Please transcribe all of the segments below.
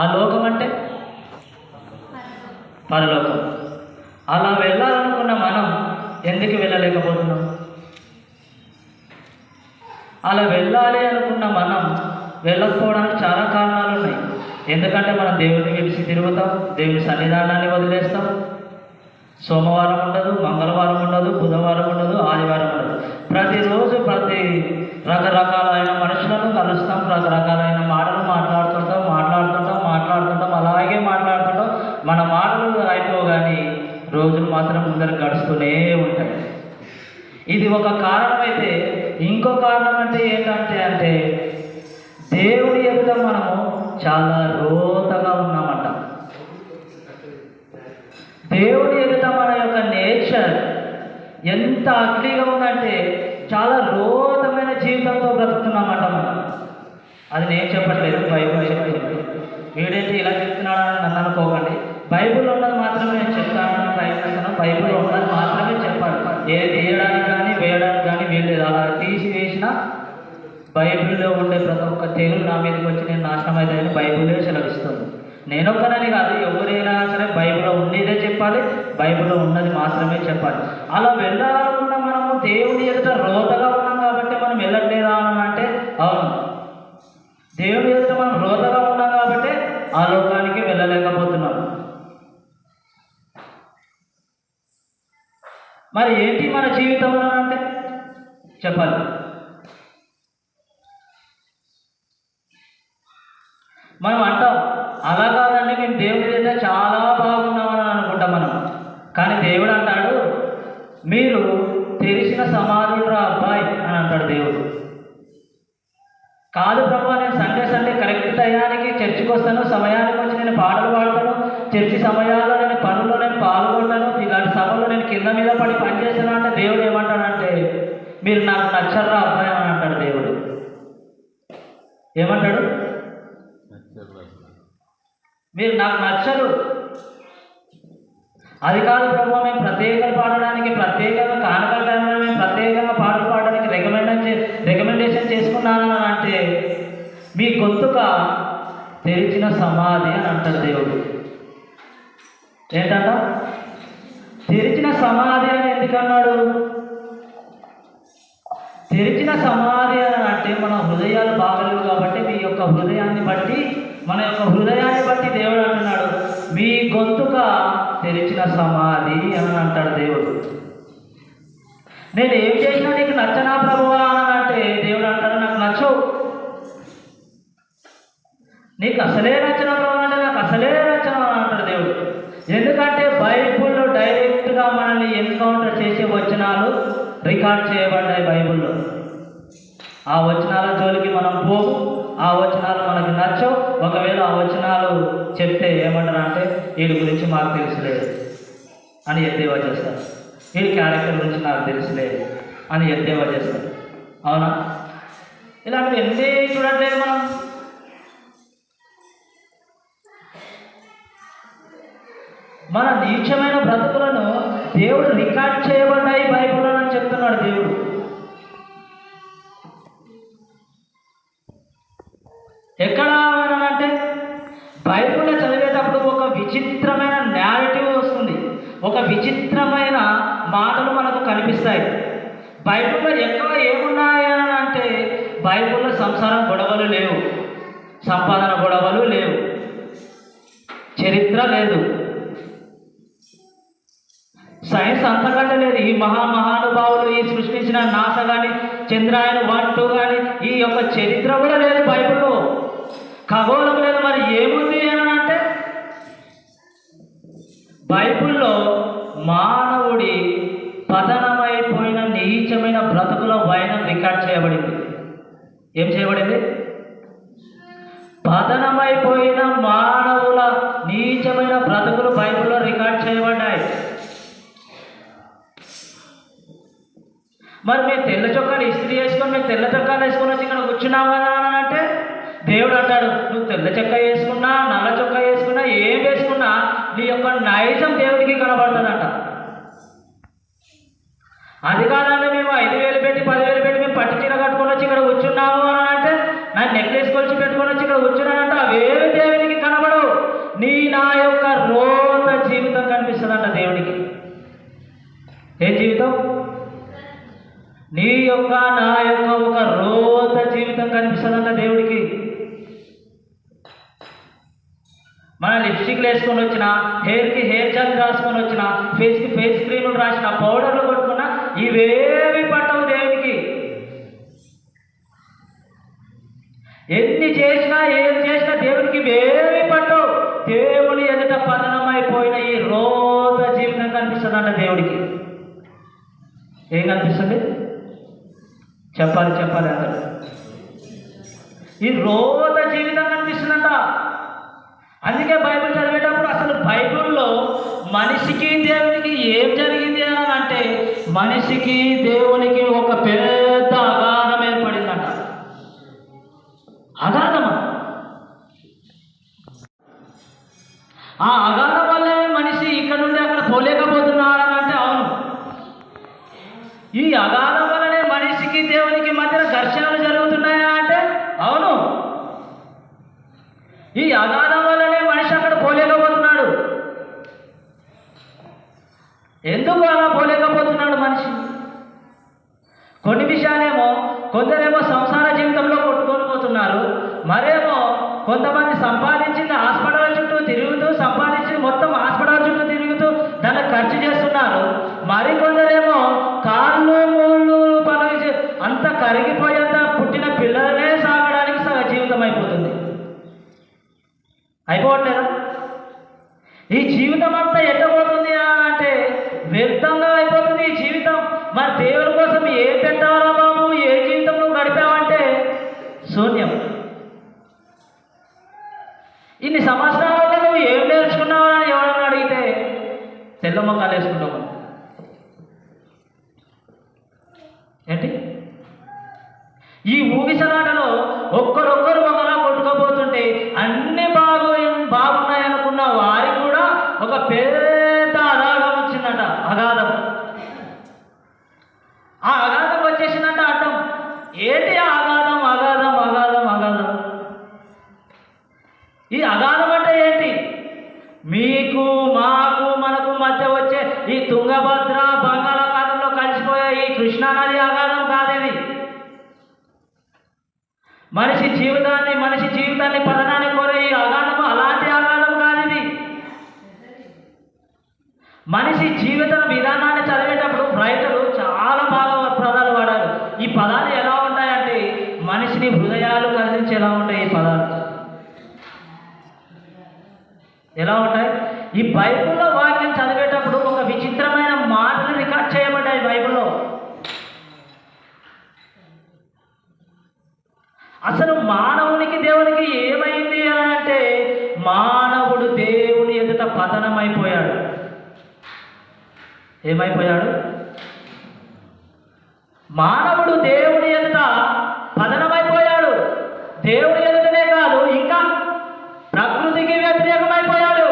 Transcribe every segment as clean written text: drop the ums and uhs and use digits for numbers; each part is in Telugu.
ఆ లోకం అంటే పరలోకం. అలా వెళ్ళాలనుకున్న మనం ఎందుకు వెళ్ళలేకపోతున్నాం? అలా వెళ్ళాలి అనుకున్న మనం వెళ్ళకపోవడానికి చాలా కారణాలు ఉన్నాయి. ఎందుకంటే మనం దేవుడిని విడిచి తిరుగుతాం, దేవుని సన్నిధానాన్ని వదిలేస్తాం. సోమవారం ఉండదు, మంగళవారం ఉండదు, బుధవారం ఉండదు, ఆదివారం ఉండదు. ప్రతిరోజు రకరకాలైన మనుషులను కలుస్తాం, రకరకాలైన మాటలు మాట్లాడుతుంటాం. అలాగే మాట్లాడుతుంటాం. మన మాటలు అయిపోగానే రోజులు మాత్రం ముందర గడుస్తూనే ఉంటాయి. ఇది ఒక కారణం అయితే, ఇంకో కారణం అంటే ఏంటంటే దేవుడి ఎదుట మనము చాలా రోతగా ఉన్నామంట. దేవుడి ఎదుట మన యొక్క నేచర్ ఎంత అగ్లీగా ఉందంటే చాలా రోతమైన జీవితంతో బ్రతుకుతున్నామంట మనం. అది నేను చెప్పట్లేదు, బైబిల్ చెప్తుంది. వీడేంటి ఇలా చెప్తున్నాడని నన్ను అనుకోకండి. బైబిల్లో ఉన్నది మాత్రమే నేను చెప్తానని ప్రయత్నిస్తాను. బైబిల్లో ఉన్నది మాత్రమే చెప్పాలి. ఏది తీయడానికి కానీ వేయడానికి కానీ వీల్లేదు. అలా తీసివేసిన బైబిల్లో ఉండే ప్రతి ఒక్క తెగులు నా మీదకి వచ్చి నేను నాశనం అవుతాయని బైబిలే సెలవిస్తుంది. నేనొక్కనని కాదు, ఎవరైనా సరే బైబిల్లో ఉండేదే చెప్పాలి, బైబిల్లో ఉన్నది మాత్రమే చెప్పాలి. అలా వెళ్ళాలనుకున్న మనము దేవుడి ఎదుట రోతగా ఉన్నాం కాబట్టి మనం వెళ్ళట్లేదా అని అంటే అవును, దేవుడి ఎదుట మనం రోతగా ఉన్నాం కాబట్టి ఆ లోకానికి వెళ్ళలేకపోతున్నాం. మరి ఏంటి మన జీవితం అంటే చెప్పాలి. మనం అంటాం అలా కాదండి, మేము దేవుడి దగ్గర చాలా బాగున్నామని అనుకుంటాం మనం. కానీ దేవుడు అంటాడు, మీరు తెరిచిన సమాధులు రా అబ్బాయి అని అంటాడు దేవుడు. కాదు ప్రభు, నేను సండే కరెక్ట్ టయానికి చర్చికి వస్తాను, సమయానికి వచ్చి నేను పాటలు పాడతాను, చర్చి సమయాల్లో నేను పనుల్లో నేను పాల్గొంటాను, ఇలాంటి సభలో నేను కింద మీద పడి పనిచేస్తాను అంటే దేవుడు ఏమంటాడంటే, మీరు నాకు నచ్చర్రా అబ్బాయి అని అంటాడు దేవుడు. ఏమంటాడు? మీరు నాకు నచ్చరు. అది కాదు ప్రభు, మేము ప్రత్యేకంగా పాడడానికి, ప్రత్యేకంగా కానుకల టైంలో మేము ప్రత్యేకంగా పాటలు పాడడానికి రికమెండేషన్ చేసుకున్నాను అంటే మీ గొంతుక తెరిచిన సమాధి అని అంటాడు దేవుడు. ఏంటంట? తెరిచిన సమాధి అని ఎందుకన్నాడు? తెరిచిన సమాధి అని అంటే మన హృదయాలు బాగలేవు కాబట్టి మీ యొక్క హృదయాన్ని బట్టి, మన యొక్క హృదయాన్ని బట్టి దేవుడు అంటున్నాడు, మీ గొంతుక తెరిచిన సమాధి అని అంటాడు దేవుడు. నేను ఏం చేసినా నీకు నచ్చనా ప్రభువా అని అంటే దేవుడు అంటాడు, నాకు నచ్చవు. నీకు అసలే నచ్చిన ప్రభు అంటే నాకు అసలే నచ్చను అని అంటాడు దేవుడు. ఎందుకంటే బైబిల్లో డైరెక్ట్గా మనల్ని ఎన్కౌంటర్ చేసే వచనాలు రికార్డ్ చేయబడ్డాయి బైబిల్లో. ఆ వచనాల జోలికి మనం పోము, ఆ వచనాలు మనకు నచ్చవు. ఒకవేళ ఆ వచనాలు చెప్తే ఏమంటారు అంటే, వీడి గురించి మాకు తెలుసులేదు అని ఎద్దేవా చేస్తారు, వీడి క్యారెక్టర్ గురించి నాకు తెలుసులేదు అని ఎద్దేవా చేస్తారు. అవునా? ఇలాంటివి ఎన్ని చూడట్లేదు మనం. మన నీచమైన బ్రతుకులను దేవుడు రికార్డ్ చేయబడ్డాయి బైబిల్లో అని చెప్తున్నాడు దేవుడు. ఎక్కడ అంటే బైబిల్లో చదివేటప్పుడు ఒక విచిత్రమైన నేరేటివ్ వస్తుంది, ఒక విచిత్రమైన మాటలు మనకు కనిపిస్తాయి. బైబిల్లో ఎక్కువ ఏమున్నాయి అని అంటే, బైబిల్లో సంసారం గొడవలు లేవు, సంపాదన గొడవలు లేవు, చరిత్ర లేదు, సైన్స్ అంతకంటే లేదు. ఈ మహానుభావులు ఈ సృష్టించిన నాసా కానీ, చంద్రాయన్ 1, 2 కానీ ఈ యొక్క చరిత్ర కూడా లేదు బైబిల్లో. ఖగోళం లేదు. మరి ఏముంది అని అంటే, బైబిల్లో మానవుడి పతనమైపోయిన నీచమైన బ్రతుకుల వైనం రికార్డ్ చేయబడింది. ఏం చేయబడింది? పతనమైపోయిన మానవుల నీచమైన బ్రతుకులు బైబిల్లో రికార్డ్ చేయబడ్డాయి. మరి మేము తెల్ల చొక్కాలు ఇస్త్రీ వేసుకొని మేము తెల్ల చొక్కాలు వేసుకొని వచ్చి ఇక్కడ కూర్చున్నాం కదా అని అంటే దేవుడు అంటాడు, నువ్వు తెల్ల చొక్కా వేసుకున్నా నల్ల చొక్కా వేసుకున్నా ఏం వేసుకున్నా నీ యొక్క నైజం దేవుడికి కనబడుతుందంట. అది కాదండి, మేము 5,000 పెట్టి 10,000 పెట్టి మేము పట్టు చీర కట్టుకొని వచ్చి ఇక్కడ కూర్చున్నాము అని అంటే, నా నెక్లెస్ కొలిచి పెట్టుకొని వచ్చి ఇక్కడ కూర్చున్నానంటే అవేవి దేవునికి కనబడ యొక్క నా యొక్క ఒక రోత జీవితం కనిపిస్తుందంట దేవుడికి. మన లిప్స్టిక్లు వేసుకొని వచ్చిన, హెయిర్కి హెయిర్ జెల్ రాసుకొని వచ్చిన, ఫేస్కి ఫేస్ క్రీములు రాసిన, పౌడర్లు కొట్టుకున్నా ఇవేవి పట్టవు దేవుడికి. ఎన్ని చేసినా ఏం చేసినా దేవుడికి ఇవేవి పట్టవు. దేవుని ఎదుట పతనమైపోయిన ఈ రోత జీవితం కనిపిస్తుందంట దేవుడికి. ఏం కనిపిస్తుంది? చెప్పాలి అందరు. ఈ రోత జీవితం కనిపిస్తుందంట. అందుకే బైబిల్ చదివేటప్పుడు అసలు బైబిల్లో మనిషికి దేవునికి ఏం జరిగింది అని అంటే, మనిషికి దేవునికి ఒక పెద్ద అగాధం ఏర్పడిందంట. అగాధమా? ఆ అగాధం వల్లే మనిషి ఇక్కడ నుండి అక్కడ పోలేకపోతున్నాడు అని అంటే అవును. ఈ అగాధం వల్లనే మనిషికి దేవునికి మధ్య ఘర్షణలు జరుగుతున్నాయా అంటే అవును. ఈ అగాధం వల్లనే మనిషి అక్కడ పోలేకపోతున్నాడు. ఎందుకు అలా పోలేకపోతున్నాడు మనిషి? కొన్ని విషయాలేమో కొందరేమో సంసార జీవితంలో కొట్టుకొని పోతున్నారు, మరేమో కొంతమంది సంపాదించింది హాస్పిటల్ చుట్టూ తిరుగుతూ, సంపాదించి మొత్తం హాస్పిటల్ చుట్టూ తిరుగుతూ దాన్ని ఖర్చు చేస్తున్నారు. మరికొందరేమో కాళ్ళు మూళ్ళు పనులు అంత కరిగిపోయేంత పుట్టిన పిల్లలనే సాగడానికి సగ జీవితం అయిపోతుంది. అయిపోవట్లేదా? ఈ జీవితం అంతా ఎట్టబోతుంది అంటే వ్యర్థంగా అయిపోతుంది ఈ జీవితం. మరి దేవుడి కోసం ఏం పెట్టాలా బాబు? ఏ జీవితం నువ్వు గడిపావంటే శూన్యం. ఇన్ని సంవత్సరాలలో నువ్వు ఏం నేర్చుకున్నావు అని ఎవరన్నా అడిగితే తెల్ల మొక్కలు వేసుకుంటావు. ఏంటి ఈ ఊగిసలాటలో ఒక్కరొక్కరు ఒకలా కొట్టుకోబోతుంటే అన్ని బాగున్నాయి అనుకున్న వారికి కూడా ఒక పెద్ద అగాధం వచ్చిందట. అగాధం. ఆ అగాధం వచ్చేసిందంట అడ్డం. ఏంటి ఆ అగాధం? అగాధం అగాధం అగాధం. ఈ అగాధం అంటే ఏంటి? మీకు మాకు మనకు మధ్య వచ్చే ఈ తుంగభద్ర బంగాళాఖాతంలో కలిసిపోయే ఈ కృష్ణానది అగాధం కాదేది. మనిషి జీవితాన్ని పతనాన్ని కోరే ఈ అగాధము అలాంటి అగాధం కాదు ఇది. మనిషి జీవిత విధానాన్ని చదివేటప్పుడు రైతులు చాలా బాగా పదాలు వాడారు. ఈ పదాలు ఎలా ఉంటాయంటే మనిషిని హృదయాలు కదిలించేలా ఉంటాయి. ఈ పదాలు ఎలా ఉంటాయి? ఈ బైబిల్లో వాక్యం చదివేటప్పుడు ఒక విచిత్రమైన మాటలు రికార్డ్ చేయబడ్డాయి బైబిల్లో. అసలు మానవునికి దేవునికి ఏమైంది అని అంటే మానవుడు దేవుని ఎదుట పతనమైపోయాడు. ఏమైపోయాడు? మానవుడు దేవుని ఎదుట పతనమైపోయాడు. దేవుని ఎదుటనే కాదు, ఇంకా ప్రకృతికి వ్యతిరేకమైపోయాడు.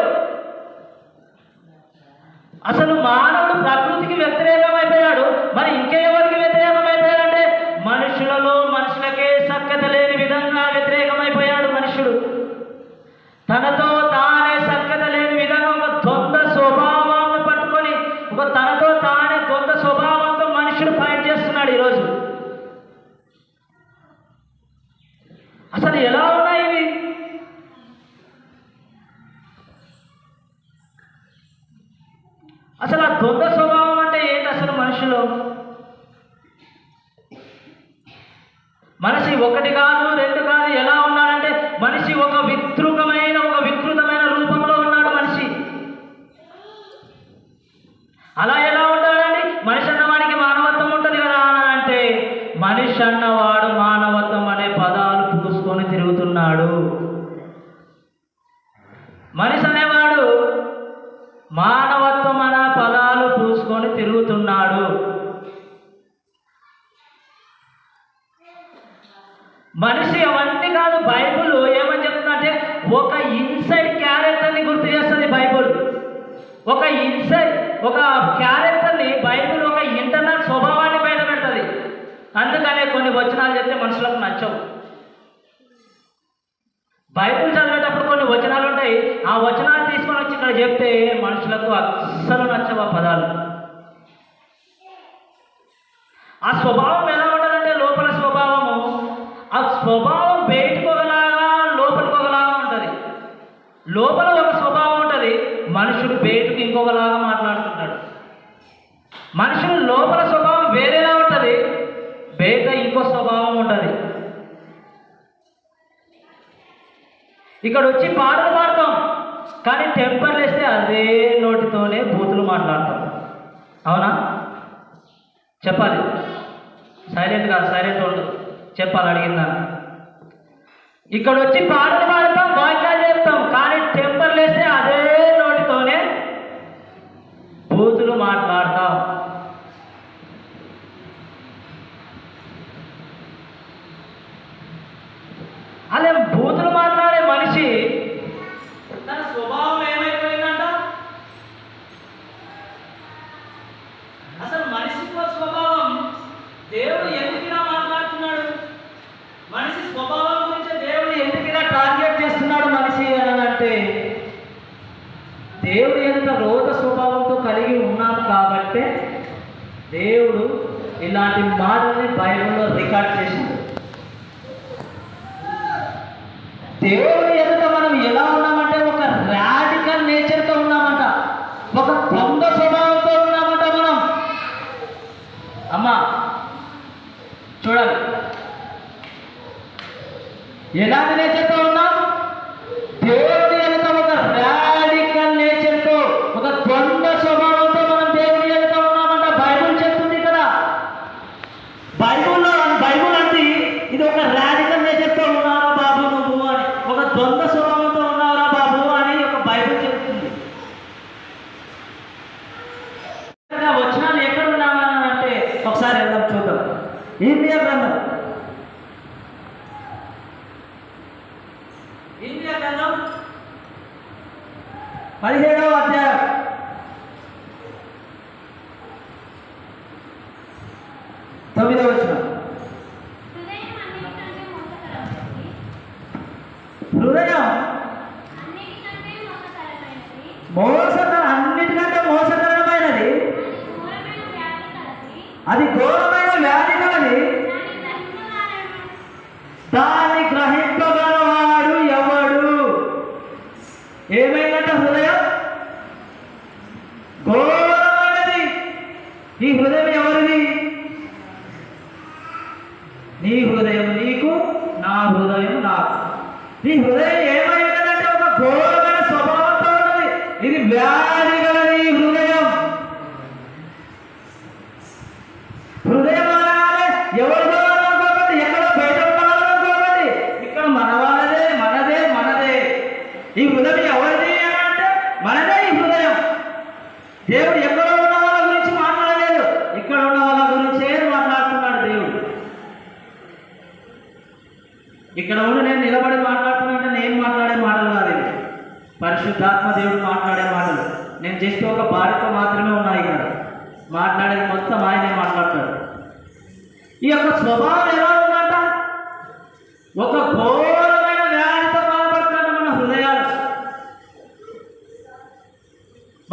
అసలు మానవుడు ప్రకృతికి వ్యతిరేకమైపోయాడు. మరి ఇంకెవరికి వ్యతిరేకమైపోయాడంటే మనుషులకే సఖ్యత లేని విధంగా వ్యతిరేకమైపోయాడు మనుషుడు. తనతో తానే సఖ్యత లేని విధంగా ఒక ద్వంద్వ స్వభావాన్ని పట్టుకొని ఒక తనతో తానే ద్వంద్వ స్వభావంతో మనుషుడు ఫైట్ చేస్తున్నాడు ఈరోజు. అసలు ఎలా ఉన్నాయి ఇవి? అసలు ఆ ద్వంద్వ స్వభావం అంటే ఏంటి అసలు మనుషులు? మనిషి ఒకటి కాదు, రెండు కాదు. ఎలా ఉన్నాడంటే మనిషి ఒక వికృతమైన రూపంలో ఉన్నాడు మనిషి. అలా ఎలా ఉంటాడండి? మనిషి అన్నవాడికి మానవత్వం ఉంటుంది కదా అని అంటే మనిషి అన్నవాడు మానవత్వం అనే పదాలు పూసుకొని తిరుగుతున్నాడు. మనిషి అనేవాడు మానవత్వం అనే పదాలు పూసుకొని తిరుగుతున్నాడు. మనిషి అవన్నీ కాదు. బైబుల్ ఏమని చెప్తుందంటే ఒక ఇన్సైడ్ క్యారెక్టర్ని గుర్తు చేస్తుంది బైబుల్. ఒక క్యారెక్టర్ని బైబుల్ ఒక ఇంటర్నల్ స్వభావాన్ని బయట పెడుతుంది. అందుకనే కొన్ని వచనాలు చెప్తే మనుషులకు నచ్చవు. బైబుల్ చదివేటప్పుడు కొన్ని వచనాలు ఉంటాయి. ఆ వచనాలు తీసుకొని వచ్చి ఇక్కడ చెప్తే మనుషులకు అస్సలు నచ్చవు ఆ పదాలు. ఆ స్వభావం ఎలా లోపల ఒక స్వభావం ఉంటుంది, మనుషుడు బయటకు ఇంకొకలాగా మాట్లాడుతుంటాడు. మనుషులు లోపల స్వభావం వేరేలా ఉంటుంది, బయట ఇంకో స్వభావం ఉంటుంది. ఇక్కడ వచ్చి పాటలు పాడతాం, కానీ టెంపర్ వేస్తే అదే నోటితోనే బూతులు మాట్లాడతాం. అవునా? చెప్పాలి, సైలెంట్ ఉండదు, చెప్పాలి అడిగిందా. ఇక్కడ వచ్చి పాటలు పాడతాం, వాక్యాలు చెప్తాం, కానీ టెంపర్ వేస్తే అదే నోటితోనే బూతులు మాట్లాడతాం. అదే బూతులు మాట్లాడే మనిషి తన స్వభావం ఏమైపోయిందంట? అసలు మనిషితో స్వభావం దేవుడు ఎందుకులా మాట్లాడుతున్నాడు? మనిషి స్వభావం గురించి దేవుడు ఎందుకులా టార్గెట్ చేస్తున్నాడు మనిషి అని అంటే, దేవుడు ఎంత రోత స్వభావంతో కలిగి ఉన్నాము కాబట్టి దేవుడు ఇలాంటి మాటల్ని బైబిల్లో రికార్డ్ చేసింది. దేవుని ఎదుట మనం ఎలా ఉన్నామంటే ఒక రాడికల్ నేచర్తో ఉన్నామంట, ఒక ద్వంద్వ స్వభావంతో ఉన్నామంట మనం. అమ్మా చూడాలి, ఎలాంటి నేచర్తో ఉన్నాం? దేవుని ఎదుట ఒక రాడికల్ నేచర్తో, ఒక ద్వంద్వ స్వభావంతో మనం దేవుని ఎదుట ఉన్నామంట. బైబిల్ చెప్తుంది ఇక్కడ. బైబిల్ అంటే ఇది ఒక రాడికల్ నేచర్తో ఉన్నారా బాబు నువ్వు అని, ఒక ద్వంద్వ స్వభావంతో ఉన్నారా బాబు అని ఒక బైబిల్ చెప్తుంది. వచనాలు ఎక్కడ ఉన్నావా అంటే ఒకసారి వెళ్దాం, చూద్దాం. ఇర్మియా గ్రంథం 17వ అధ్యాయం 9వ వచనం. హృదయం అన్నిటికంటే మోసకరమైనది, అది ఘోరమైన వ్యాధి కలది, దాన్ని గ్రహింపగలవాడు ఎవడు? ఏమైందంట? హృదయం ఘోరమైనది. ఈ హృదయం ఎవరిది? నీ హృదయం నీకు, నా హృదయం నాకు. ఈ హృదయం ఏమైందంటే ఒక ఘోరమైన స్వభావంతో ఉన్నది. ఇది వ్యాధి గలది ఈ హృదయం. హృదయం అనగానే ఎవరిదో అనుకోకండి, ఎక్కడో బయట ఉన్నారనుకోకండి, ఇక్కడ మన వాళ్ళదే, మనదే. ఈ హృదయం ఎవరిది అని అంటే మనదే ఈ హృదయం. దేవుడు ఎక్కడో ఉన్న వాళ్ళ గురించి మాట్లాడలేదు, ఇక్కడ ఉన్న వాళ్ళ గురించే మాట్లాడుతున్నాడు దేవుడు. ఇక్కడ ఉండి నేను నిలబడి మాట్లాడుతున్నా, నేను మాట్లాడే మాటలు కాదు, పరిశుద్ధాత్మ దేవుడు మాట్లాడే మాటలు. నేను జస్ట్ ఒక బాడీతో మాత్రమే ఉన్నాయి, ఇక్కడ మాట్లాడేది మొత్తం ఆయనే మాట్లాడతాడు. ఈ యొక్క స్వభావం ఎలా ఉందంట? ఒక ఘోరమైన వ్యాధితో బాధపడుతున్నాడు మన హృదయాలు.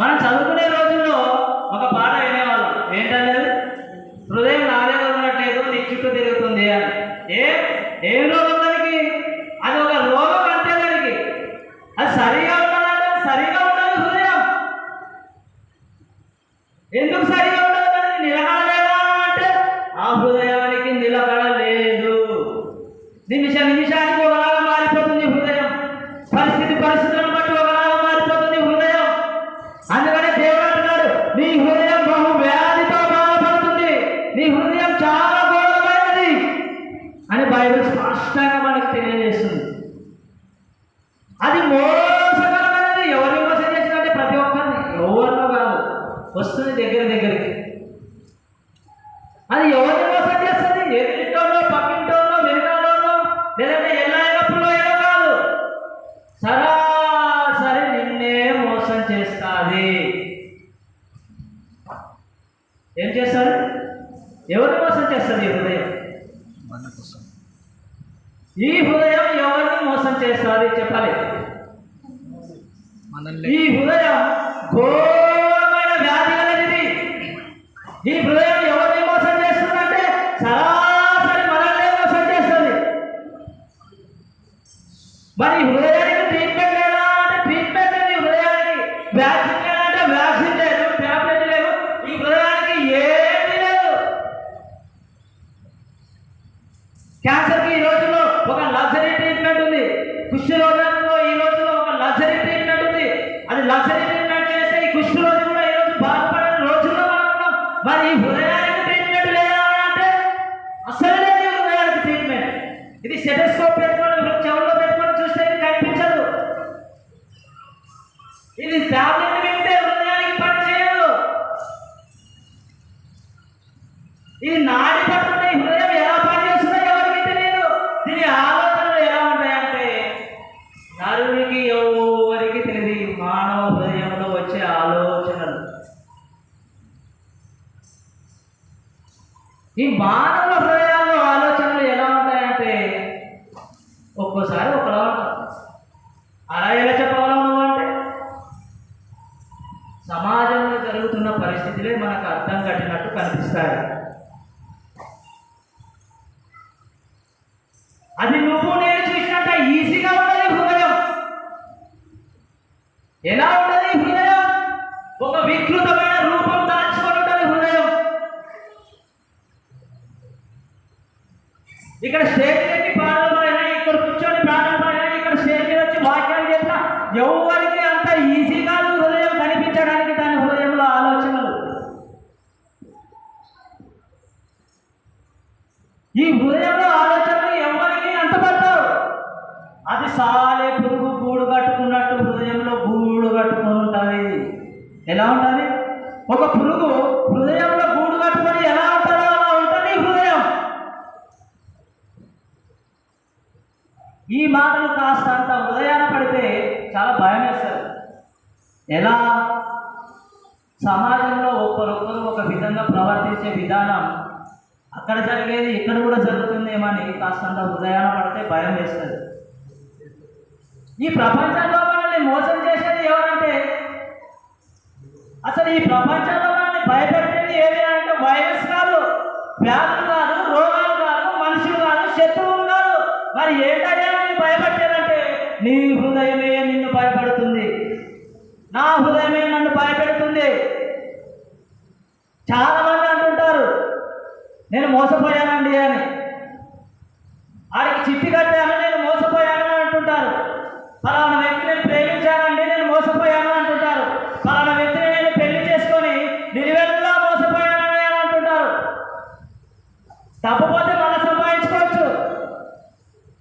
మనం చదువుకునే రోజుల్లో ఒక పాట వినేవాళ్ళం, ఏంటంటే హృదయం నాదే వదలట్లేదు, నీ చుట్టూ తిరుగుతుంది అని. ఏం రోగం దానికి? అది ఒక రోగం అంటే దానికి. అది సరిగా ఉండాలంటే సరిగా ఉండాలి హృదయం. ఎందుకు సరిగా ఉండదు? దానికి నిలకడలేదా అంటే ఆ హృదయానికి నిలకడ లేదు. నిమిషానికి ఒకలాగా మారిపోతుంది హృదయం, పరిస్థితులను బట్టి ఒకలాగా మారిపోతుంది హృదయం. అందుకనే దేవుడు అంటున్నాడు, నీ హృదయం బహు వ్యాధితో బాధపడుతుంది, నీ హృదయం చాలా ఘోరమైనది అని బైబిల్ స్పష్టంగా మనకు తెలియజేస్తుంది. అది మోసకరమైనది. ఎవరిని మోసం చేసినట్టే? ప్రతి ఒక్కరిని, ఎవరినో కాదు, వస్తుంది దగ్గరికి. అది ఎవరిని మోసం చేస్తుంది? ఎదురింటోనో, పక్కింటోనో, వెనుకాలోనో, లేదంటే ఎల్లప్పుడో ఏదో కాదు, సరాసరి నిన్నే మోసం చేస్తుంది. ఏం చేస్తారు? ఎవరిని మోసం చేస్తుంది? ఈ హృదయం. ఈ హృదయం ఎవరిని మోసం చేస్తుంది చెప్పాలి. ఈ హృదయం ఘోరమైన వ్యాధి కలిగింది. ఈ హృదయం ఎవరిని మోసం చేస్తుందంటే సరాసరి మనల్నే మోసం చేస్తుంది. మరి హృదయానికి ట్రీట్మెంట్ లేదా అంటే ఇది టాబ్లెట్ మింగితే హృదయానికి పని చేయదు. ఇది నాడి పట్టుకుంటే హృదయం ఎలా పనిచేస్తుందో ఎవరికి తెలియదు. దీని ఆలోచనలు ఎలా ఉంటాయంటే నలుగురికి ఎవరికి తెలియదు. ఈ మానవ హృదయంలో వచ్చే ఆలోచనలు, ఈ మానవ హృదయాల్లో ఆలోచనలు ఎలా ఉంటాయంటే ఒక్కోసారి ఒకలా ఉంటాయి. అలా ఎలా చెప్పగలవు నువ్వు అంటే సమాజంలో జరుగుతున్న పరిస్థితులే మనకు అర్థం కట్టినట్టు కనిపిస్తాయి. అది నువ్వు నేను చూసినట్ట ఈజీగా ఉండదు హృదయం. ఎలా ఉండదు హృదయం? ఒక వికృతమైన రూపం దాచుకొని ఉంటుంది హృదయం. ఇక్కడ స్టేజ్ ఎక్కి పాటలు పాడినా, ఇక్కడ కూర్చొని పాటలు పాడినా, ఇక్కడ స్టేజ్ మీద వచ్చి వాక్యాలు చెప్పినా ఎవరికి అంత ఈజీ కాదు హృదయం కనిపించడానికి దాని హృదయంలో ఆలోచనలు. ఈ హృదయంలో ఆలోచనలు ఎవరికి అంత పడతావు. అది సాలే పురుగు గూడు కట్టుకున్నట్టు హృదయంలో గూడు కట్టుకొని ఉంటుంది. ఎలా ఉంటుంది? ఒక పురుగు హృదయంలో గూడు కట్టుకొని ఎలా ఉంటుందో అలా ఉంటుంది హృదయం. ఈ మాటలు కాస్తంత హృదయాన పడితే చాలా భయం వేస్తారు. ఎలా? సమాజంలో ఒకరొకరు ఒక విధంగా ప్రవర్తించే విధానం అక్కడ జరిగేది ఇక్కడ కూడా జరుగుతుందేమని కాస్తంత హృదయాన పడితే భయం వేస్తుంది. ఈ ప్రపంచంలో మనల్ని మోసం చేసేది ఎవరంటే, అసలు ఈ ప్రపంచంలో మనల్ని భయపెట్టేది ఏది అంటే వైరస్ కాదు, వ్యాధులు కాదు, రోగాలు కాదు, మనుషులు కాదు, శత్రువులు కాదు. మరి ఏంటంటే భయపెట్టేదంటే నీ హృదయమే నిన్ను భయపడుతుంది, నా హృదయమే నన్ను భయపెడుతుంది. చాలా మంది అంటుంటారు నేను మోసపోయానండి అని, ఆడికి చిట్టి కట్టాను నేను మోసపోయాను అంటుంటారు. ఫలానా వ్యక్తి నేను ప్రేమించానండి నేను మోసపోయాను అంటుంటారు. ఫలానా వ్యక్తిని నేను పెళ్లి చేసుకొని నిలువెల్లా మోసపోయానని అని అంటుంటారు. తప్పపోతే మళ్ళీ సంపాదించుకోవచ్చు,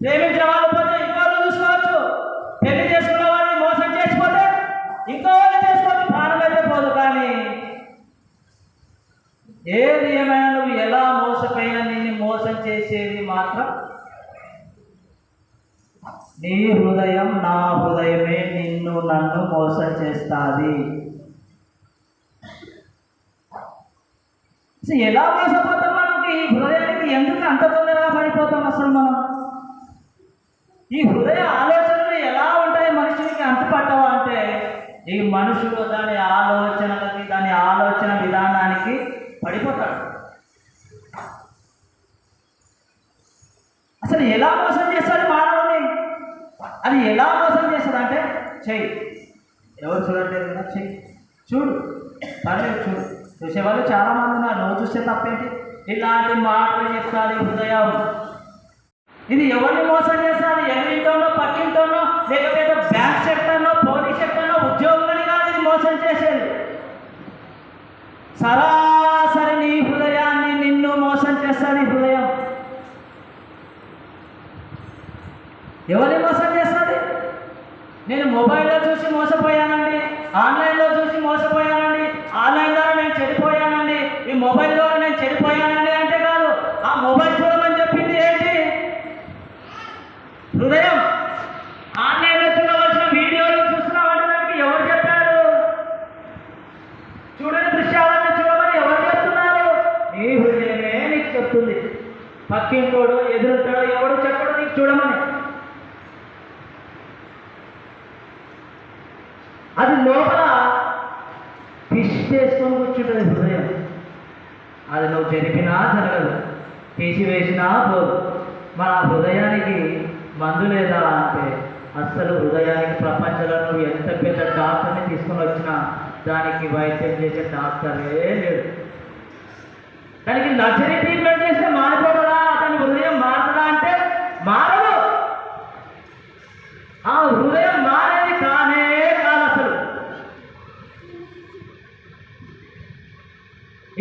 ప్రేమించిన వాళ్ళు పోతే ఇంకో వాళ్ళు చూసుకోవచ్చు, పెళ్లి చేసుకున్న వాళ్ళని మోసం చేసిపోతే ఇంకో వాళ్ళు చేసుకోవచ్చు, ప్రాణం అయితే పోదు. కానీ ఏది ఏమైనా నువ్వు ఎలా మోసపోయినా నిన్ను మోసం చేసేది మాత్రం నీ హృదయం, నా హృదయమే నిన్ను నన్ను మోసం చేస్తుంది. ఎలా మోసపోతాం? మనకి ఈ హృదయానికి ఎందుకు అంత తొందరగా పడిపోతాం అసలు మనం? ఈ హృదయ ఆలోచనలు ఎలా ఉంటాయి మనుషునికి అంతుపట్టవా అంటే ఈ మనుషులు దాని ఆలోచనలకి, దాని ఆలోచన విధానానికి పడిపోతాడు. అసలు ఎలా మోసం చేస్తాడు మానవుని? అది ఎలా మోసం చేస్తాడు అంటే చెయ్యి, ఎవరు చూడట్లేదు కదా, చెయ్యి చూడు, పర్లేదు చూడు. చూసేవాళ్ళు చాలామంది ఉన్నారు, నువ్వు చూస్తే తప్పేంటి? ఇలాంటి మాటలు చెప్తాడు హృదయం. ఇది ఎవరిని మోసం చేస్తాడు? ఎవరింటోనో, పక్కింటోనో, లేకపోతే బ్యాంక్ సెక్టర్నో, పోలీస్ సెక్టర్నో, ఉద్యోగులని కాదు ఇది మోసం చేసేది. సరాసరి నీ హృదయాన్ని నిన్ను మోసం చేస్తాడు ఈ హృదయం. ఎవరిని మోసం చేస్తుంది? నేను మొబైల్లో చూసి మోసపోయానండి, ఆన్లైన్లో చూసి మోసపోయానండి, ఆన్లైన్ ద్వారా నేను చెడిపోయానండి, ఈ మొబైల్ ద్వారా నేను చెడిపోయానండి అంటే కాదు. ఆ మొబైల్ చూడమని చెప్పింది ఏంటి? హృదయం. ఆన్లైన్లో చూడవలసిన వీడియోలు చూస్తున్నామంటే దానికి ఎవరు చెప్పారు? చూడని దృశ్యాలను చూడమని ఎవరు చెప్తున్నారు? నీ హృదయమే నీకు చెప్తుంది. పక్కింటోడు, ఎదురుంటాడు, ఎవడు చెప్పడు నీకు చూడమని. అది లోపల ఫిష్ చేసుకొని కూర్చుంటుంది హృదయం. అది నువ్వు జరిపినా జరగదు, తీసివేసినా పోదు. మన హృదయానికి మందు లేదా అంటే అస్సలు హృదయానికి ప్రపంచంలో నువ్వు ఎంత పెద్ద డాక్టర్ని తీసుకొని వచ్చినా దానికి వైద్యం చేసే డాక్టరే లేడు. దానికి నర్సరీ ట్రీట్మెంట్ చేస్తే మారిపోతుందా? దాని హృదయం మారుతుందా అంటే మారదు. ఆ హృదయం మారేది కానే కాదు అసలు.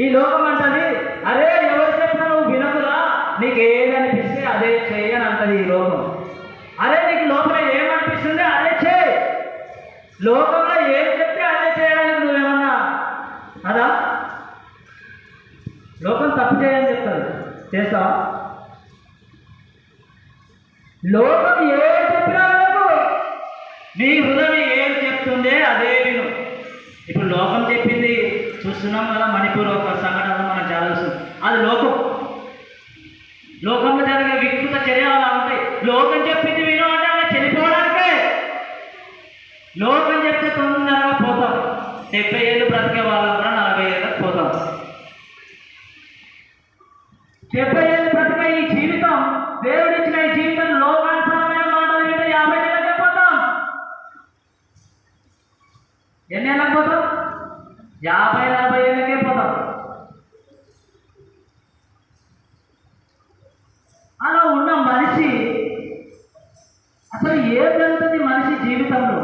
ఈ లోకం అంటది, అరే ఎవరు చెప్పినా నువ్వు వినకురా, నీకు ఏదనిపిస్తే అదే చేయని అంటది ఈ లోకం. అరే నీకు లోపల ఏమనిపిస్తుంది అదే చేయి. లోకంలో ఏం అదా లోకం తప్పు చేయని చెప్తారు, చేస్తావా? లోకం ఏం చెప్పినా నీ హృదయం ఏం చెప్తుందే అదే విను. ఇప్పుడు లోకం చెప్పింది చూస్తున్నాం కదా, మణిపూర్ ఒక సంఘటన మనం చాలా చూస్తున్నాం. అది లోకంలో జరిగే వికృత చర్యలు అలా ఉంటాయి. లోకం చెప్పింది విను అంటే అలా చనిపోవడానికే. లోకం చెప్తే తొందరగా పోతాం. 70 ఏళ్ళు బ్రతికే వాళ్ళం కూడా 40 ఏళ్ళకి పోతాం. 70 ఏళ్ళు బ్రతికే ఈ జీవితం, దేవుడిచ్చిన ఈ జీవితం లోకానుసారమైన మాటలు వింటే 50 ఏళ్ళకే పోతాం. ఎన్ని ఏళ్ళకి పోతాం? 50-40 ఏళ్ళకే పోతాం. అలా ఉన్న మనిషి అసలు ఏం జరుగుతుంది మనిషి జీవితంలో?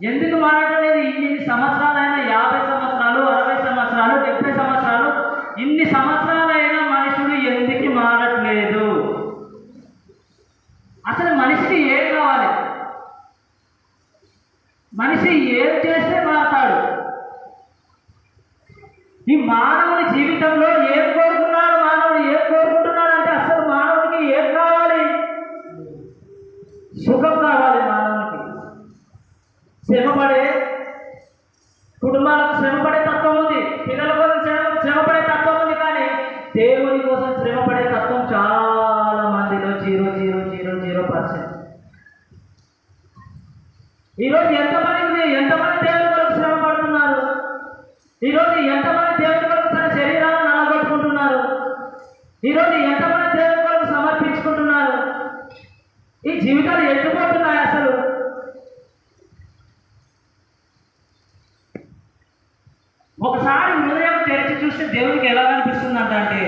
ఎందుకు మారట్లేదు? ఇన్ని సంవత్సరాలైనా, 50 సంవత్సరాలు, 60 సంవత్సరాలు, 70 సంవత్సరాలు, ఇన్ని సంవత్సరాలైనా మనుషుడు ఎందుకు మారట్లేదు? అసలు మనిషికి ఏం కావాలి? మనిషి ఏం చేస్తే మారతాడు? ఈ మానవుని జీవితంలో ఏం కోరుకున్నాడు? మానవుడు ఏం కోరుకుంటున్నాడు అంటే అసలు మానవుడికి ఏం కావాలి? సుఖం కావాలి. మానవునికి శ్రమపడే, కుటుంబాలకు శ్రమపడే తత్వం ఉంది, పిల్లల కోసం శ్రమపడే తత్వం ఉంది. కానీ దేవుని కోసం శ్రమపడే తత్వం చాలా మందిలో 0.000%. ఈరోజు ఎంతమంది దేవుని కొరకు శ్రమ పడుతున్నారు? ఈరోజు ఎంతమంది దేవుని కొరకు తన శరీరాలను నలగొట్టుకుంటున్నారు? ఈరోజు ఎంతమంది దేవుని కొరకు సమర్పించుకుంటున్నారు? ఈ జీవితాలు ఎట్టుపోతున్నాయి అసలు? ఒకసారి హృదయం తెరిచి చూస్తే దేవునికి ఎలా కనిపిస్తుందంట అంటే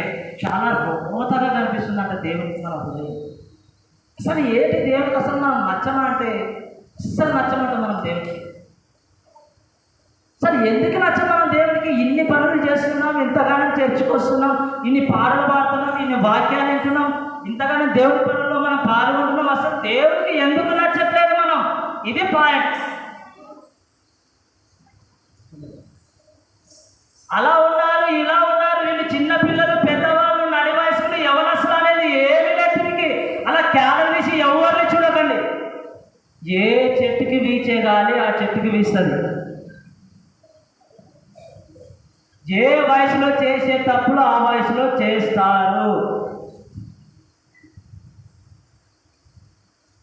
చాలా రోతగా కనిపిస్తుందంట దేవునికి మన హృదయం. అసలు ఏంటి దేవునికి అసలు మనం నచ్చమా అంటే అస్సలు నచ్చమంట మనం దేవునికి. అసలు ఎందుకు నచ్చం మనం దేవునికి? ఇన్ని పనులు చేస్తున్నాం, ఇంతగానో చర్చకు వస్తున్నాం, ఇన్ని పాటలు పాడుతున్నాం, ఇన్ని వాక్యాలు వింటున్నాం, ఇంతగానో దేవుడి పనుల్లో మనం పాల్గొంటున్నాం. అసలు దేవుడికి ఎందుకు నచ్చట్లేదు మనం? ఇది పాయింట్. అలా ఉన్నారు, ఇలా ఉన్నారు, వీళ్ళు చిన్న పిల్లలు, పెద్దవాళ్ళు, నడి వయసులు, యవనస్తులు అనేది ఏమి లేదు. తిరిగి అలా క్యాలరీ తీసి ఎవరిని చూడకండి. ఏ చెట్టుకి వీచే గాలి ఆ చెట్టుకి వీస్తుంది. ఏ వయసులో చేసే తప్పులు ఆ వయసులో చేస్తారు.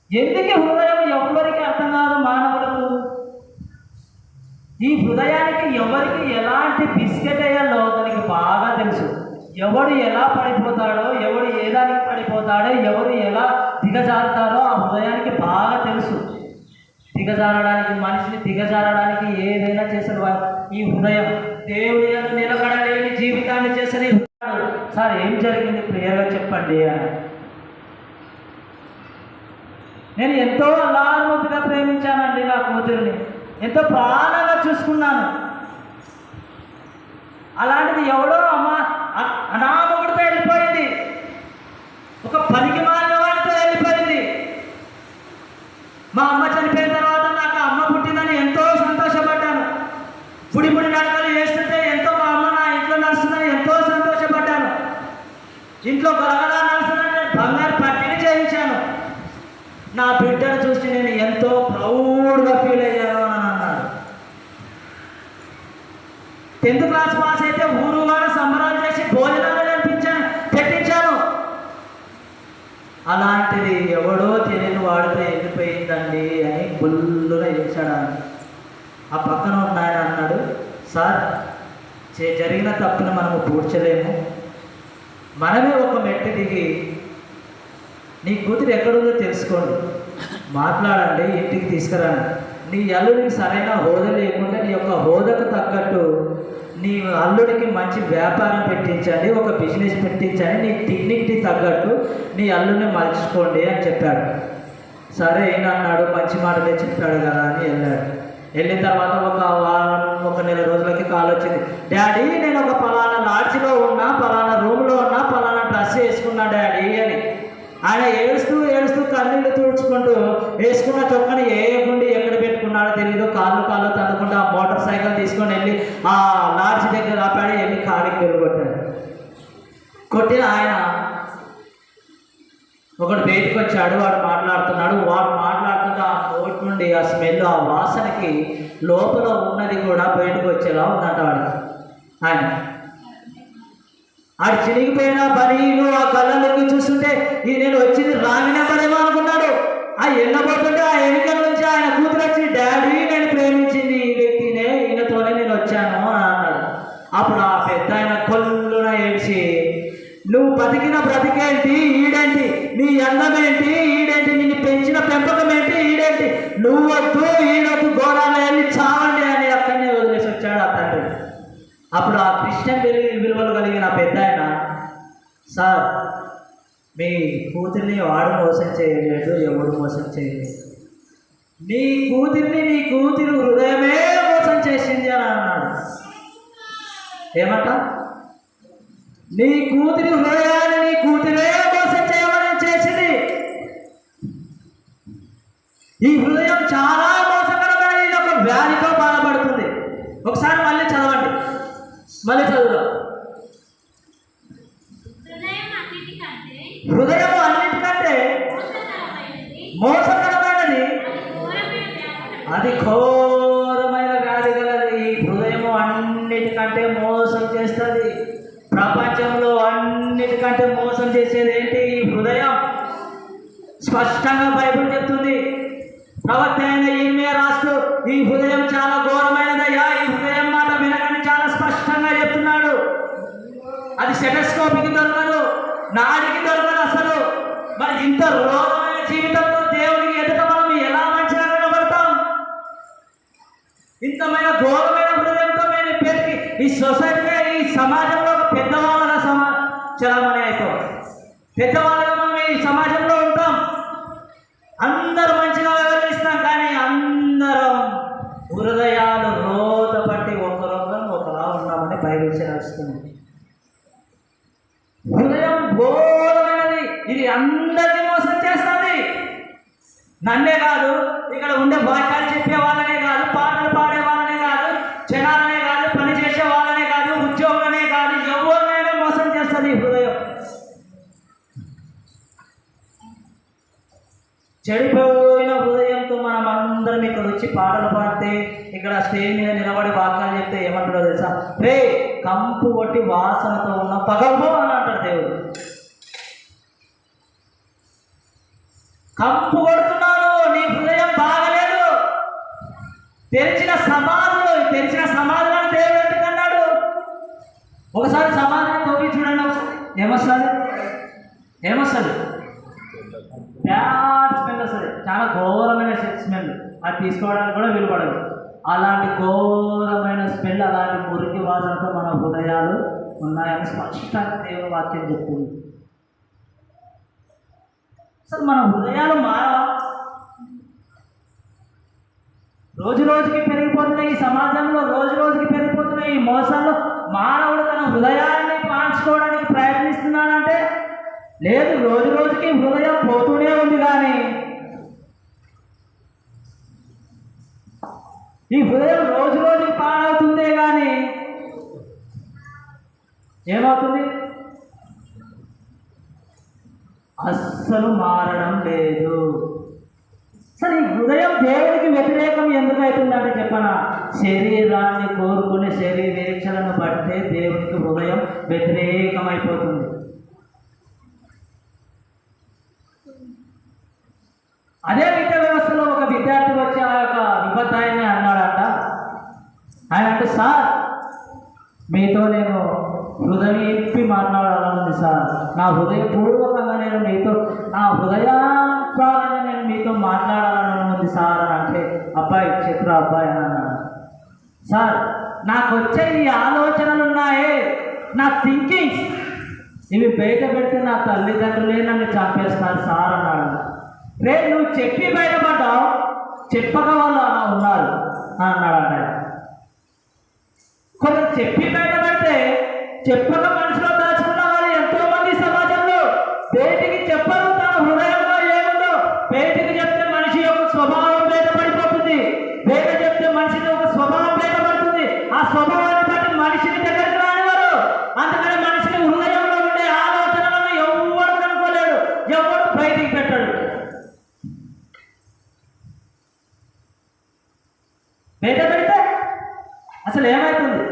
ఎందుకు హృదయం ఎవరికి అర్థం కాదు మానవులకు? ఈ హృదయానికి ఎవరికి ఎలాంటి బిస్కెట్ అయ్యాలో దానికి బాగా తెలుసు. ఎవడు ఎలా పడిపోతాడో, ఎవడు ఏ దానికి పడిపోతాడో, ఎవరు ఎలా దిగజారుతారో ఆ హృదయానికి బాగా తెలుసు. దిగజారడానికి, మనిషిని దిగజారడానికి ఏదైనా చేసిన ఈ హృదయం. దేవుడి యందు నిలబడలేని జీవితాన్ని చేసిన సార్ ఏం జరిగింది క్లియర్గా చెప్పండి అని. నేను ఎంతో అల్లారుముద్దుగా ప్రేమించానండి నా కూతురిని, ఎంతో ప్రాణంగా చూసుకున్నాను. అలాంటిది ఎవడో అనామకుడితో వెళ్ళిపోయింది, ఒక పనికి మాలిన వాడితో వెళ్ళిపోయింది. మా అమ్మ చనిపోయిన తర్వాత నాకు అమ్మ పుట్టిందని ఎంతో సంతోషపడ్డాను. పుడి నడకలు వేస్తుంటే ఎంతో మా అమ్మ నా ఇంట్లో నడుస్తుందని ఎంతో సంతోషపడ్డాను. ఇంట్లో గలగలా నడుస్తుందని బంగారు పట్టిని చేయించాను. నా బిడ్డను చూసి నేను ఎంతో ప్రౌడ్గా ఫీల్ అయ్యాను అని అన్నాడు. 10th క్లాస్ పాస్ అయితే ఊరు వాడు సంబరాలు చేసి భోజనాలు పెట్టించాను. అలాంటిది ఎవడో తెలియని వాడితో వెళ్ళిపోయిందండి అని బుల్లుగా ఇచ్చాడు. ఆ పక్కన ఉన్న ఆయన అన్నాడు, సార్ జరిగిన తప్పుని మనము పూడ్చలేము, మనమే ఒక మెట్టు దిగి నీ కూతురు ఎక్కడుందో తెలుసుకోండి, మాట్లాడండి, ఇంటికి తీసుకురండి. నీ అల్లుడికి సరైన హోదా లేకుండా నీ యొక్క హోదాకు తగ్గట్టు నీ అల్లుడికి మంచి వ్యాపారం పెట్టించండి, ఒక బిజినెస్ పెట్టించండి, నీ డిగ్నిటీ తగ్గట్టు నీ అల్లుడిని మలుచుకోండి అని చెప్పాడు. సరే ఏనన్నాడు, మంచి మాటలే చెప్పాడు కదా అని వెళ్ళాడు. వెళ్ళిన తర్వాత ఒక వారం, ఒక నెల రోజులకి కాల్ వచ్చింది, డాడీ నేను ఒక పలానా లాడ్జిలో ఉన్నా, పలానా రూమ్లో ఉన్నా, పలానా డ్రెస్ వేసుకున్నా డాడీ అని. ఆయన ఏడుస్తూ కన్నీళ్లు తుడుచుకుంటూ వేసుకున్న చొక్కని ఏ గుండి ఎక్కడ పెట్టుకున్నాడో తెలియదు, కాళ్ళు తన్నుకుంటూ ఆ మోటార్ సైకిల్ తీసుకొని వెళ్ళి ఆ లాడ్జి దగ్గర ఆపాడు, వెళ్ళి కాడికి వెళ్ళగొట్టాడు. కొట్టిన ఆయన ఒకడు బయటకు వచ్చాడు, వాడు మాట్లాడుతున్నాడు. వాడు మాట్లాడుతున్న ఆ నోటి నుండి ఆ స్మెల్, ఆ వాసనకి లోపల ఉన్నది కూడా బయటకు వచ్చేలా ఉందంట వాడికి. ఆడు చినిగిపోయిన బనీలు ఆ కళ్ళలోకి చూస్తుంటే ఈ నేను వచ్చింది రామిన పడేమో అనుకున్నాడు. ఆ ఎన్నబోతుంటే ఆ ఎన్నికల నుంచి ఆయన కూతురు వచ్చి, డాడీ నేను ప్రేమించింది ఈ వ్యక్తినే, ఈయనతోనే నేను వచ్చాను అని అన్నాడు. అప్పుడు ఆ పెద్ద ఆయన కొల్లున ఏడ్చి, నువ్వు బతికిన బ్రతికేంటి, ఈడేంటి, నీ అందమేంటి, ఈడేంటి, నిన్ను పెంచిన పెంపకం ఏంటి, ఈడేంటి, నువ్వొద్దు ఈడొద్దు, గోడాలు వెళ్ళి చావండి అని అక్కడనే వదిలేసి వచ్చాడు ఆ తండ్రి. అప్పుడు ఆ క్రిస్టియన్ విలువలు కలిగిన పెద్ద ఆయన, సార్ మీ కూతుర్ని వాడు మోసం చేయలేదు, ఎవడు మోసం చేయలేదు, నీ కూతుర్ని నీ కూతురు హృదయమే మోసం చేసింది అని అన్నాడు. ఏమంట? నీ కూతురి హృదయాన్ని నీ కూతురే మోసం చేయమని చేసింది. ఈ హృదయం చాలా మోసకరమైన ఒక వ్యాధితో బాధపడుతుంది. ఒకసారి మళ్ళీ చదవండి, మళ్ళీ చదువుదాం. హృదయము అన్నిటికంటే మోసకరమైనది, అది ఘోరమైన వ్యాధి గలది. ఈ హృదయము అన్నిటికంటే మోసం చేస్తుంది. ప్రపంచంలో అన్నిటికంటే మోసం చేసేది ఏంటి? ఈ హృదయం. స్పష్టంగా బైబిల్ చెప్తుంది. ప్రవక్త అయిన ఈమె రాస్తూ ఈ హృదయం చాలా ఘోరమైనదయ్యా, ఈ హృదయం మాట వినకని చాలా స్పష్టంగా చెప్తున్నాడు. అది స్టెటస్కోప్కి దొరకదు, నాడికి దొరకదు అసలు. మరి ఇంత రోగమైన జీవితంతో దేవునికి ఎదుట మనం ఎలా మంచిగా కనబడతాం? ఇంతమైన ఘోరమైన హృదయంతో మేము పెరిగి ఈ సొసైటీ, ఈ సమాజంలో పెద్దవాళ్ళ చలమని అయిపోయి పెద్దవాళ్ళగా మనం ఈ సమాజంలో ఉంటాం. అందరూ మంచిగా వివరిస్తాం, కానీ అందరం హృదయాలు రోత పట్టి ఒకలా ఉన్నామని బైబిల్ రాస్తుంది. హృదయం ఘోరమైనది, ఇది అందరినీ మోసం చేస్తుంది. నన్నే కాదు, ఇక్కడ ఉండే వాక్యాలు చెప్పే వాళ్ళనే కాదు, పాటలు పాడే వాళ్ళనే కాదు, జనాలనే కాదు, పని చేసే వాళ్ళనే కాదు, ఉద్యోగులనే కాదు, ఎవరినైనా మోసం చేస్తుంది ఈ హృదయం. చెడిపోయిన హృదయంతో మనం అందరం ఇక్కడ వచ్చి పాటలు పాడితే, ఇక్కడ స్టేజ్ మీద నిలబడి వాక్యాలు చెప్తే ఏమంటారో తెలుసా? రే కంపు కొట్టి వాసనతో ఉన్న పగల్పో అని అంటాడు దేవుడు. కంపు కొడుతున్నాను, నీ హృదయం బాగలేదు. తెరిచిన సమాధులను దేవుడు ఎందుకన్నాడు? ఒకసారి సమాధిని తోవి చూడండి, ఒకసారి ఏమొస్తుంది? బ్యాడ్ స్మెల్ వస్తుంది, చాలా ఘోరమైన స్మెల్. అది తీసుకోవడానికి కూడా వీలుపడదు. అలాంటి ఘోరమైన స్మెల్, అలాంటి మురికి వాసనతో మన హృదయాలు ఉన్నాయని స్పష్టంగా దేవుని వాక్యం చెప్తుంది. అసలు మన హృదయాలు మారవా? రోజు రోజుకి పెరిగిపోతున్నాయి ఈ సమాజంలో, రోజు రోజుకి పెరిగిపోతున్నాయి ఈ మోసాల్లో. మానవుడు తన హృదయాన్ని మార్చుకోవడానికి ప్రయత్నిస్తున్నాడంటే లేదు, రోజు రోజుకి హృదయం పోతూనే ఉంది. కానీ ఈ హృదయం రోజు రోజుకి పాడవుతుందే కానీ ఏమవుతుంది? అస్సలు మారడం లేదు. అసలు ఈ హృదయం దేవుడికి వ్యతిరేకం ఎందుకు అవుతుందంటే చెప్పనా? శరీరాన్ని కోరుకునే శరీరేచ్ఛలను బట్టే దేవుడికి హృదయం వ్యతిరేకమైపోతుంది. అదే విద్యా వ్యవస్థలో ఒక విద్యార్థి వచ్చి ఆ యొక్క విపత్తాయని అన్నాడట. ఆయన అంటే, సార్ మీతో నేను హృదయం ఇప్పి మాట్లాడాలని సార్, నా హృదయపూర్వకంగా నేను మీతో, నా హృదయాంతరాన్ని నేను మీతో మాట్లాడాలని ఉంది సార్ అని అంటే, అబ్బాయి చిత్ర అబ్బాయి అని అన్నాడు. సార్ నాకు వచ్చే ఈ ఆలోచనలు ఉన్నాయే, నా థింకింగ్స్, ఇవి బయట పెడితే నా తల్లిదండ్రులే నన్ను చంపేస్తారు సార్ అన్నాడు. రే నువ్వు చెప్పి బయటపడ్డావు, చెప్పక వాళ్ళు అలా ఉన్నారు అని అన్నాడు. అంటే కొంచెం చెప్పి బయటపడితే చెప్పక మనసులో దాచుకున్న వాళ్ళు ఎంతోమంది సమాజంలో బయటికి చెప్పరు తన హృదయంలో ఏముందో. స్వభావం బయటపడుతుంది. ఆ స్వభావాన్ని బట్టి మనిషిని దగ్గరికి రానివారు. అందుకని మనిషిని హృదయంలో ఉండే ఆలోచనలను ఎవరు కనుక్కోలేడు, ఎవరు బయటికి పెట్టాడు. బయట పెడితే అసలు ఏమవుతుంది?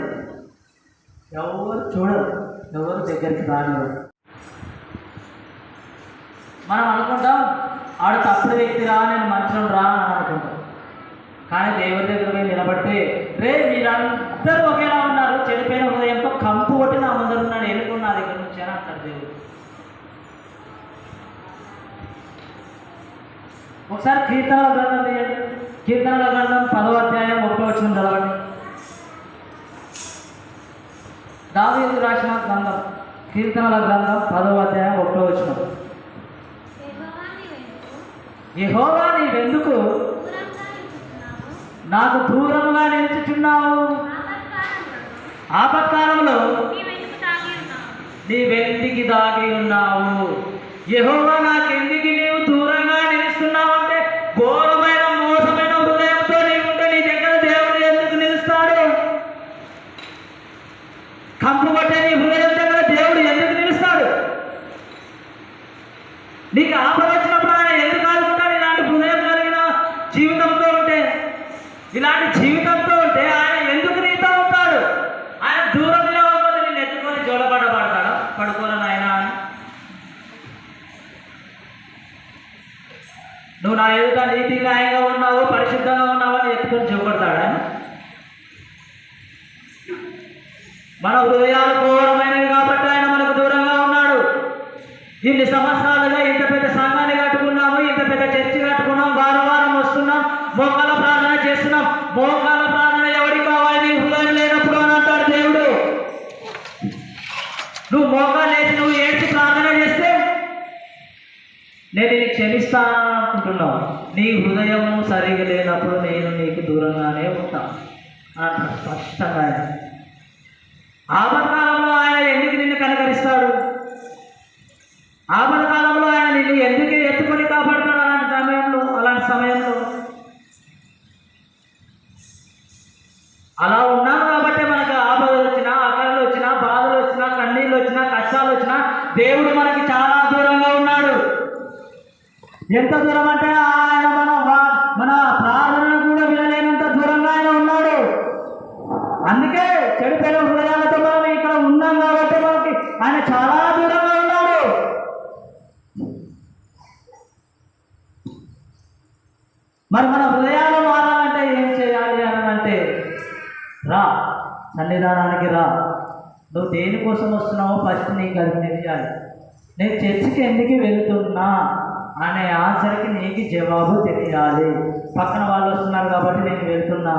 ఎవరు చూడరు, ఎవరు దగ్గరికి రానివారు. మనం అనుకుంటాం ఆడు తప్పుడు వ్యక్తి రా, నేను మంచిగా రా అని అనుకుంటాం. కానీ దేవుడి దగ్గర పోయి నిలబడితే రే మీరందరూ ఒకేలా ఉన్నారు, చెడిపోయిన హృదయంతో కంపు కొట్టి నా ముందర ఉన్నాడు, ఎన్నుకున్న నా దగ్గర నుంచి అని అంటారు దేవుడు. ఒకసారి కీర్తనల గ్రంథం తీయండి. కీర్తనల గ్రంథం 10వ అధ్యాయం 1వ వచనం చదవండి. దావీదు రాసిన గ్రంథం కీర్తనల గ్రంథం 10వ అధ్యాయం 1వ వచనం. యెహోవా నీవెందుకు నాకు దూరంగా నిలుచుచున్నావు? ఆపత్కాలంలో నీవెందుకు దాగి ఉన్నావు? యెహోవా నాకెందుకు నీవు దూరంగా నిలుస్తున్నావు అంటే, ఘోరమైన మోసమైన హృదయంతో నీవుంటే నీ దగ్గర దేవుడు ఎందుకు నిలుస్తాడు? కంపు పట్టే నీ హృదయం దగ్గర దేవుడు ఎందుకు నిలుస్తాడు? నీకు ఆపద వచ్చినప్పుడు ఆయన ఎందుకు ఆదుకుంటాడు? ఇలాంటి హృదయం కలిగిన జీవితంతో ఉంటే, ఇలాంటి జీవితంతో ఉంటే ఆయన ఎందుకు నీతో ఉంటాడు? ఆయన దూరం నిలవకపోతే నేను ఎత్తుకొని జోలపడబడతాడా? పడుకోరా నాయనా అని. నువ్వు నా ఎదుట నీతి న్యాయంగా ఉన్నావు, పరిశుద్ధంగా ఉన్నావు అని ఎత్తుకొని చూపడతాడా? మన హృదయాలు ఘోరమైనవి కాబట్టి ఆయన మనకు దూరంగా ఉన్నాడు. ఇన్ని సంవత్సరాలుగా ఇంత పెద్ద సంఘాన్ని కట్టుకున్నాము, ఇంత పెద్ద చర్చి కట్టుకున్నాం, వారం వారం వస్తున్నాం, మోకాల ప్రార్థన చేస్తున్నాం. మోకాల ప్రార్థన ఎవరికి కావాలి? నీ హృదయం లేనప్పుడు అని అంటాడు దేవుడు. నువ్వు మోకాలు లేచి నువ్వు ఏడ్చి ప్రార్థన చేస్తే నేను నీకు క్షమిస్తాను అనుకుంటున్నావు. నీ హృదయము సరిగా లేనప్పుడు నేను నీకు దూరంగానే ఉంటాను అంటాడు స్పష్టంగా. ఆపత్కాలంలో ఆయన ఎందుకు నిన్ను కనికరిస్తాడు? ఆపత్కాలంలో ఆయన నిన్ను ఎందుకు ఎత్తుకొని కాపాడుతాడు? అలాంటి సమయంలో అలా ఉన్నాం కాబట్టి మనకు ఆపదలు వచ్చినా, ఆకలిలు వచ్చినా, బాధలు వచ్చినా, కన్నీళ్ళు వచ్చినా, కష్టాలు వచ్చినా దేవుడు మనకి చాలా దూరంగా ఉన్నాడు. ఎంత దూరం అంటే ఆయన మన ప్రార్థనను కూడా వినలేనంత దూరంగా ఆయన ఉన్నాడు. అందుకే చెడిపోయిన హృదయాలతో మనం ఇక్కడ ఉన్నాం కాబట్టి మనకి ఆయన చాలా దూరంగా ఉన్నాడు. మరి మన హృదయాలు మారాలంటే ఏం చేయాలి అని అంటే, రా సన్నిధానానికి రా. నువ్వు దేనికోసం వస్తున్నావో ఫస్ట్ నీకు అది తెలియాలి. నేను చర్చికి ఎందుకు వెళ్తున్నా అనే ఆన్సర్కి నీకు జవాబు తెలియాలి. పక్కన వాళ్ళు వస్తున్నారు కాబట్టి నేను వెళ్తున్నా,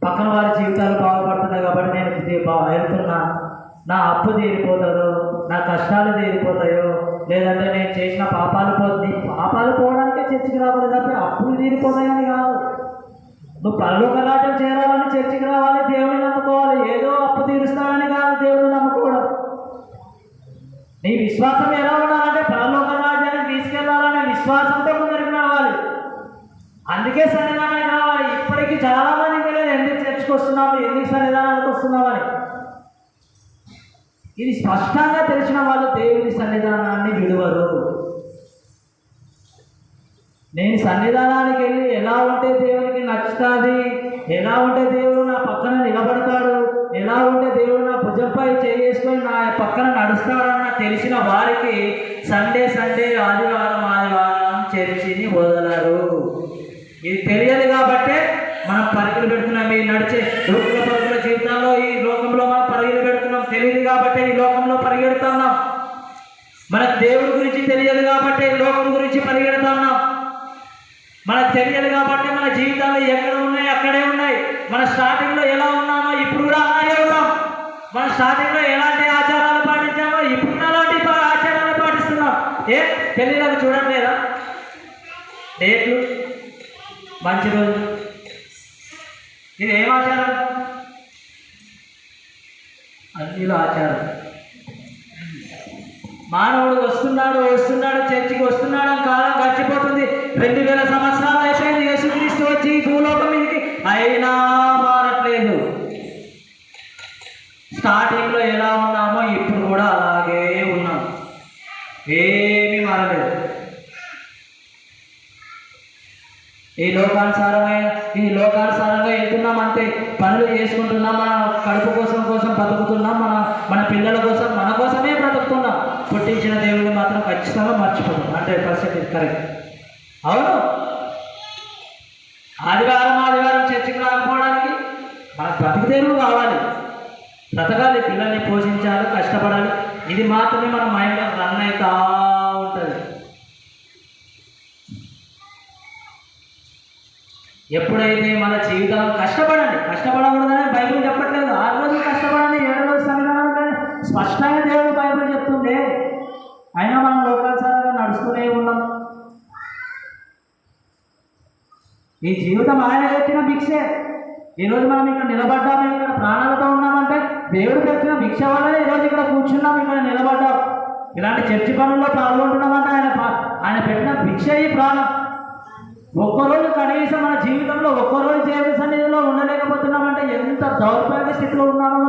పక్కన వారి జీవితాలు బాగుపడుతున్నాయి కాబట్టి నేను వెళ్తున్నా, నా అప్పు తీరిపోతుందో, నా కష్టాలు తీరిపోతాయో, లేదంటే నేను చేసిన పాపాలు పాపాలు పోవడానికే చర్చికి రావాలి కాబట్టి అప్పులు తీరిపోతాయని కాదు. నువ్వు పరలోక రాజ్యం చేరాలని చర్చికి రావాలి, దేవుడిని నమ్ముకోవాలి. ఏదో అప్పు తీరుస్తాడని కాదు దేవుడిని నమ్ముకోవడం. నీ విశ్వాసం ఎలా ఉండాలంటే పరలోక రాజ్యాన్ని తీసుకెళ్లాలనే విశ్వాసంతో ముందరికి రావాలి. అందుకే సన్నిధానానికి రావాలి. ఇప్పటికీ చాలా మంది తెలియదు ఎందుకు చర్చకు వస్తున్నాము, ఎందుకు సన్నిధానానికి వస్తున్నామని. ఇది స్పష్టంగా తెలిసిన వాళ్ళు దేవుని సన్నిధానాన్ని విడువరు. నేను సన్నిధానానికి వెళ్ళి ఎలా ఉంటే దేవునికి నచ్చుతుంది, ఎలా ఉంటే దేవుడు నా పక్కన నిలబడతాడు, ఎలా ఉంటే దేవుడు నా భుజంపై చేసుకొని నా పక్కన నడుస్తాడన్న తెలిసిన వారికి సండే ఆదివారం చర్చిని వదలరు. ఇది తెలియదు కాబట్టే మనం పరుగులు పెడుతున్నాం. ఈ నడిచే లోకల పరుగుల జీవితాల్లో ఈ లోకంలో మనం పరుగులు పెడుతున్నాం. తెలియదు కాబట్టి ఈ లోకంలో పరిగెడుతున్నాం. మనకు దేవుడి గురించి తెలియదు కాబట్టి లోకం గురించి పరిగెడుతున్నాం. మనకు తెలియదు కాబట్టి మన జీవితాలు ఎక్కడ ఉన్నాయి అక్కడే ఉన్నాయి. మన స్టార్టింగ్లో ఎలా ఉన్నామో ఇప్పుడు కూడా అలాగే ఉన్నాం. మన స్టార్టింగ్లో ఎలాంటి ఆచారాలు పాటించామో ఇప్పుడు కూడా అలాంటి ఆచారాలు పాటిస్తున్నాం. తెలియదు చూడట్లేదా? డేట్లు, మంచి రోజు, ఇది ఏం ఆచారం? అన్నిలో ఆచారం. మానవుడు వస్తున్నాడు చర్చికి వస్తున్నాడు, కాలం గడిచిపోతుంది. 2000 సంవత్సరాలు అయిపోయింది యేసుక్రీస్తు వచ్చి స్టార్టింగ్లో ఎలా ఉన్నామో ఇప్పుడు కూడా అలాగే ఉన్నాం, ఏమీ మారలేదు. ఈ లోకానుసారంగా వెళ్తున్నాం అంతే, పనులు చేసుకుంటున్నాం, మన కడుపు కోసం బతుకుతున్నాం, మన పిల్లల కోసం, మన కోసమే బ్రతుకుతున్నాం. పుట్టించిన దేవుడిని మాత్రం ఖచ్చితంగా మర్చిపోతాం. 100% కరెక్ట్. అవును, ఆదివారం చర్చికి రాకపోవడానికి మనకు బ్రతుకు తెరువు కావాలి, బ్రతకాలి, పిల్లల్ని పోషించాలి, కష్టపడాలి. ఇది మాత్రమే మన మైండ్లో రన్ అవుతూ ఉంటుంది. ఎప్పుడైతే మన జీవితం కష్టపడకూడదని బైబిల్ చెప్పట్లేదు. 6 రోజులు కష్టపడండి, 7 రోజులు సంవిధానం స్పష్టంగా దేవుడు బైబిల్ చెప్తుండే. అయినా మనం లోకానుసారంగా నడుస్తూనే ఉన్నాం. ఈ జీవితం ఆయన పెట్టిన భిక్షే. ఈరోజు మనం ఇక్కడ నిలబడ్డాము, ఇక్కడ ప్రాణాలతో ఉన్నామంటే దేవుడు పెట్టిన భిక్ష వల్లనే ఈరోజు ఇక్కడ కూర్చున్నాం, ఇక్కడ నిలబడ్డాం, ఇలాంటి చర్చి పనుల్లో పాల్గొంటున్నామంటే ఆయన పెట్టిన భిక్ష ఈ ప్రాణం. ఒక్కరోజు కనీసం మన జీవితంలో ఒక్కరోజు దేవుని సన్నిధిలో ఉండలేకపోతున్నామంటే ఎంత దౌర్భాగ్య స్థితిలో ఉన్నామో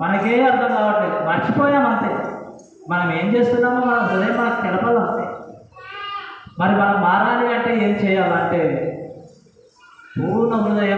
మనకే అర్థం కావట్లేదు. మర్చిపోయాం అంతే. మనం ఏం చేస్తున్నామో మన హృదయం మనకు తెలపదు అంతే. మరి మనం మారాలి అంటే ఏం చేయాలంటే పూర్ణ హృదయం